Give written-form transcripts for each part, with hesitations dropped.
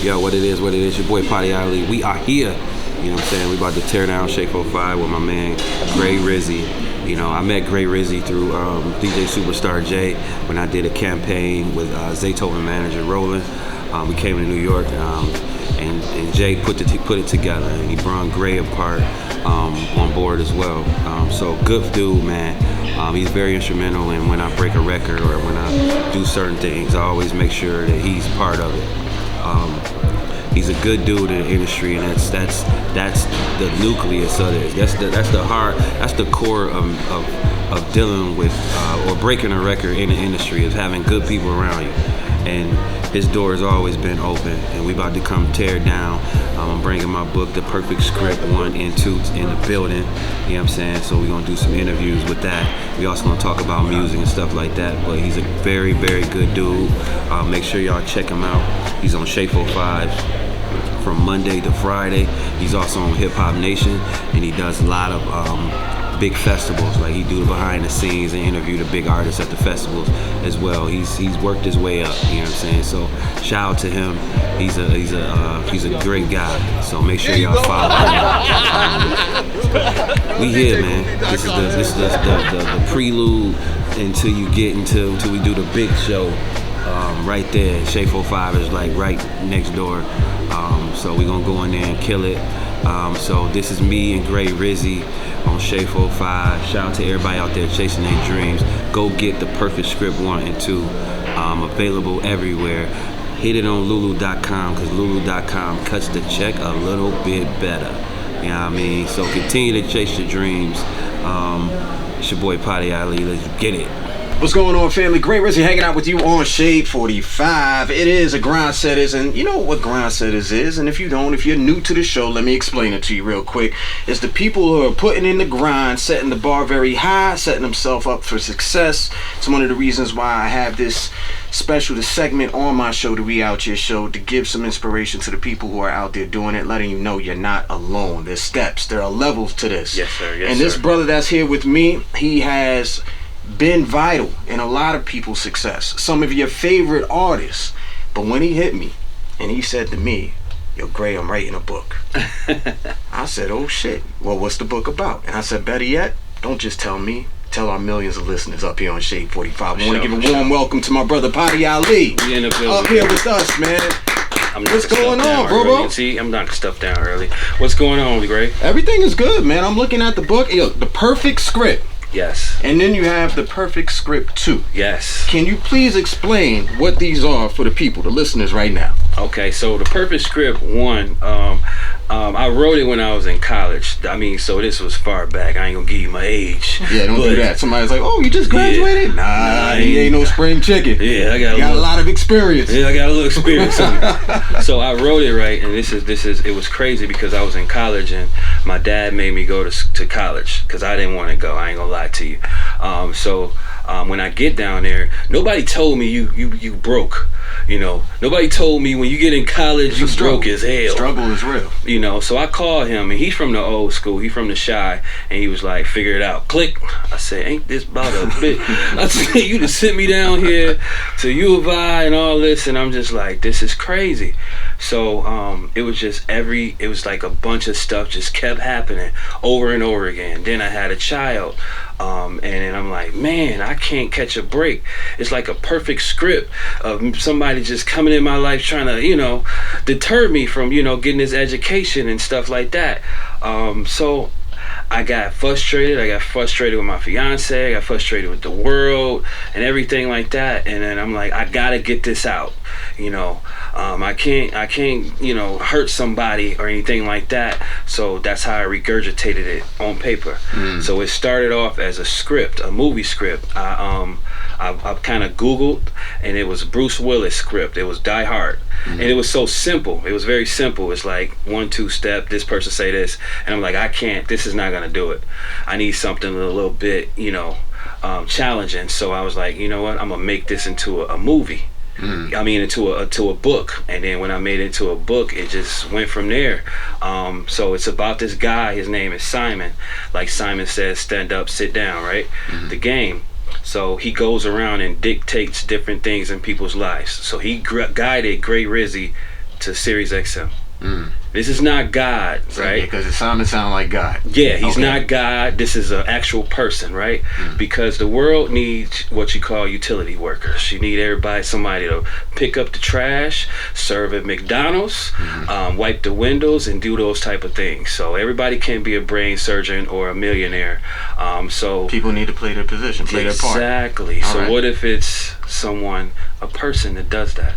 Yo, what it is, your boy Poddy Ali. We are here. You know what I'm saying? We about to tear down Shape 05 with my man Gray Rizzy. You know, I met Gray Rizzy through DJ Superstar J when I did a campaign with Zaytoven manager Roland. We came to New York and Jay put it together, and he brought Gray apart on board as well. So good dude, man. He's very instrumental in when I break a record or when I do certain things. I always make sure that he's part of it. He's a good dude in the industry, and that's the nucleus of it. That's the heart. That's the core of dealing with or breaking a record in the industry, is having good people around you. And his door has always been open, and we about to come tear it down. I'm bringing my book, The Perfect Script 1 and 2, in the building. You know what I'm saying? So we're gonna do some interviews with that. We also gonna talk about music and stuff like that. But he's a very, very good dude. Make sure y'all check him out. He's on Shape 05 from Monday to Friday. He's also on Hip Hop Nation, and he does a lot of big festivals. Like, he do the behind the scenes and interview the big artists at the festivals as well. He's worked his way up. You know what I'm saying? So shout out to him. He's a great guy. So make sure y'all follow him. We here, man. This is the prelude until we do the big show. Right there, Shape 05 is like right next door. So we're gonna go in there and kill it. So this is me and Gray Rizzy on Shape 05. Shout out to everybody out there chasing their dreams. Go get The Perfect Script 1 and 2. Available everywhere. Hit it on Lulu.com, because Lulu.com cuts the check a little bit better. You know what I mean? So continue to chase your dreams. It's your boy Poddy Ali. Let's get it. What's going on, family? Gray Rizzy hanging out with you on Shade 45. It is a grind setters, and you know what grind setters is. And if you don't, if you're new to the show, let me explain it to you real quick. It's the people who are putting in the grind, setting the bar very high, setting themselves up for success. It's one of the reasons why I have this segment on my show, the We Out Here Show, to give some inspiration to the people who are out there doing it, letting you know you're not alone. There's steps, there are levels to this. Yes, sir. Yes, and this brother that's here with me, he has been vital in a lot of people's success, some of your favorite artists. But when he hit me and he said to me, "Yo, Gray, I'm writing a book," I said, "Oh shit, well, what's the book about?" And I said, "Better yet, don't just tell me, tell our millions of listeners up here on Shade 45. I want to give a warm welcome to my brother Poddy Ali up here with us, man. What's going on, bro? See, I'm knocking stuff down early. What's going on, Gray? Everything is good, man. I'm looking at the book. Yo, The Perfect Script. Yes. And then you have The Perfect Script 2. Yes. Can you please explain what these are for the people, the listeners right now? Okay, so The Perfect Script 1, I wrote it when I was in college. I mean, so this was far back. I ain't gonna give you my age. Yeah, don't do that. Somebody's like, "Oh, you just graduated?" Yeah. Nah, he ain't no spring chicken. Yeah, I got a lot of experience. Yeah, I got a little experience. So I wrote it, right, and this is it was crazy because I was in college and my dad made me go to college because I didn't want to go. I ain't gonna lie to you. When I get down there, nobody told me you broke. You know, nobody told me when you get in college you broke as hell. Struggle is real. You know, so I called him, and he's from the old school. He's from the Shy, and he was like, "Figure it out." Click. I said, "Ain't this about a bit?" I said, "You just sit me down here to U of I and all this," and I'm just like, "This is crazy." So it was it was like a bunch of stuff just kept happening over and over again. Then I had a child. And then I'm like, man, I can't catch a break. It's like a perfect script of somebody just coming in my life trying to, deter me from, getting this education and stuff like that. So I got frustrated. I got frustrated with my fiance. I got frustrated with the world and everything like that. And then I'm like, I gotta get this out. I can't, hurt somebody or anything like that. So that's how I regurgitated it on paper. So it started off as a script, a movie script. I kind of Googled, and it was Bruce Willis script. It was Die Hard. And it was so simple. It was very simple. It's like 1-2 step, this person say this, and I'm like, I can't, this is not gonna do it. I need something a little bit, challenging. So I was like, you know what, I'm gonna make this into a movie. I mean, into a book. And then when I made it into a book, it just went from there. So it's about this guy. His name is Simon. Like Simon says, stand up, sit down, right? The game. So he goes around and dictates different things in people's lives. So he guided Gray Rizzy to Sirius XM. This is not God, right? Because it sounds like God. Yeah, he's not God. This is an actual person, right? Because the world needs what you call utility workers. You need somebody to pick up the trash, serve at McDonald's, wipe the windows, and do those type of things. So everybody can be a brain surgeon or a millionaire. So people need to play their position, play their part. Exactly. So what if it's a person that does that?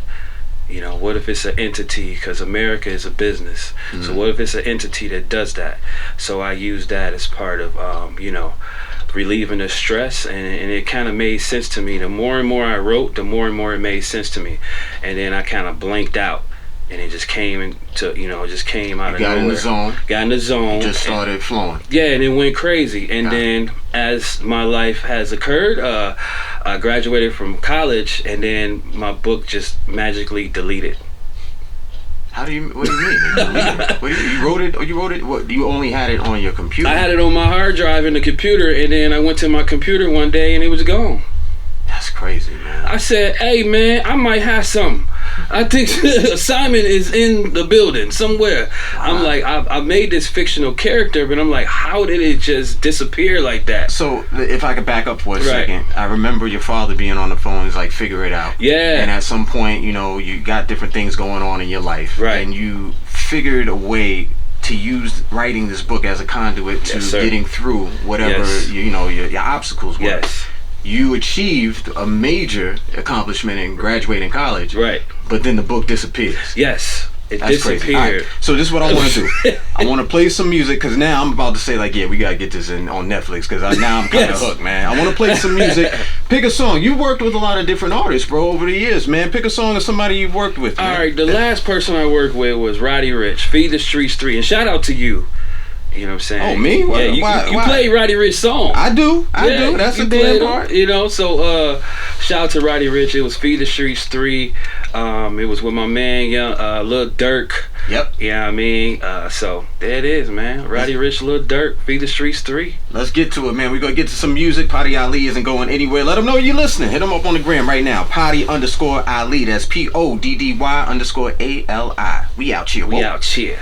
You know, what if it's an entity, because America is a business. So what if it's an entity that does that? So I use that as part of, relieving the stress, and it kind of made sense to me. The more and more I wrote, the more and more it made sense to me. And then I kind of blanked out, and it just came into, just came out of nowhere. Got in the zone. You just started flowing. Yeah, and it went crazy. And then as my life has occurred, I graduated from college, and then my book just magically deleted. What do you mean? You wrote it, or you wrote it? What? You only had it on your computer? I had it on my hard drive in the computer, and then I went to my computer one day, and it was gone. That's crazy, man. I said, hey, man, I might have something. I think Simon is in the building somewhere. I'm like, I made this fictional character, but I'm like, how did it just disappear like that? So if I could back up for a second, I remember your father being on the phone. He's like, figure it out. Yeah. And at some point, you got different things going on in your life. Right. And you figured a way to use writing this book as a conduit to getting through whatever, your obstacles were. Yes. You achieved a major accomplishment in graduating college. Right. But then the book disappears. Yes. That's disappeared. Crazy. Right. So this is what I want to do. I want to play some music, because now I'm about to say, like, yeah, we got to get this on Netflix, because now I'm kind of hooked, man. I want to play some music. Pick a song. You worked with a lot of different artists, bro, over the years, man. Pick a song of somebody you've worked with, man. All right, the last person I worked with was Roddy Ricch, Feed the Streets 3, and shout out to you. You know what I'm saying? Oh, me? Yeah, you played Roddy Ricch's song. I do. That's a damn part. So shout out to Roddy Ricch. It was Feed the Streets 3. It was with my man, Lil Durk. Yep. Yeah, I mean, so there it is, man. Roddy Ricch, Lil Durk, Feed the Streets 3. Let's get to it, man. We're going to get to some music. Poddy Ali isn't going anywhere. Let him know you're listening. Hit him up on the gram right now. Poddy_Ali. That's PODDY_ALI. We out here. We out here.